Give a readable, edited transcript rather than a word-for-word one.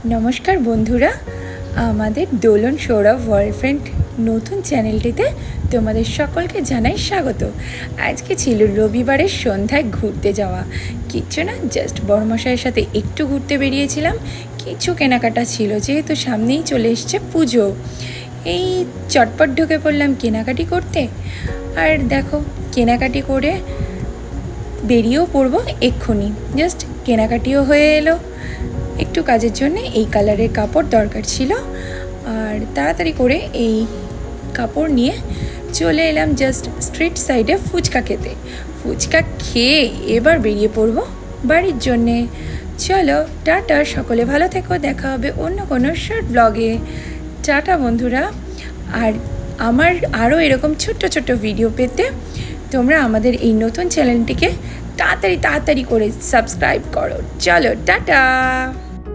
নমস্কার বন্ধুরা, আমাদের দোলন সৌরভ ওয়ার্ল্ড নতুন চ্যানেলটিতে তোমাদের সকলকে জানাই স্বাগত। আজকে ছিল রবিবারের সন্ধ্যায় ঘুরতে যাওয়া। কিচ্ছু না, জাস্ট বড়মশাইয়ের সাথে একটু ঘুরতে বেরিয়েছিলাম। কিছু কেনাকাটা ছিল, যেহেতু সামনেই চলে এসছে পুজো। এই চটপট ঢুকে পড়লাম কেনাকাটি করতে। আর দেখো, কেনাকাটি করে বেরিয়েও পড়বো এক্ষুনি। জাস্ট কেনাকাটিও হয়ে এলো। একটু কাজের জন্য এই কালারের কাপড় দরকার ছিল, আর তাড়াতাড়ি করে এই কাপড় নিয়ে চলে এলাম জাস্ট স্ট্রিট সাইডে ফুচকা খেতে। ফুচকা খেয়ে এবার বেরিয়ে পড়বো বাড়ির জন্যে। চলো টাটা, সকলে ভালো থেকো, দেখা হবে অন্য কোনো শর্ট ব্লগে। টাটা বন্ধুরা। আর আমার আরও এরকম ছোট্ট ছোট্ট ভিডিও পেতে তোমরা আমাদের এই নতুন চ্যানেলটিকে তাড়াতাড়ি করে সাবস্ক্রাইব করো। চলো টাটা।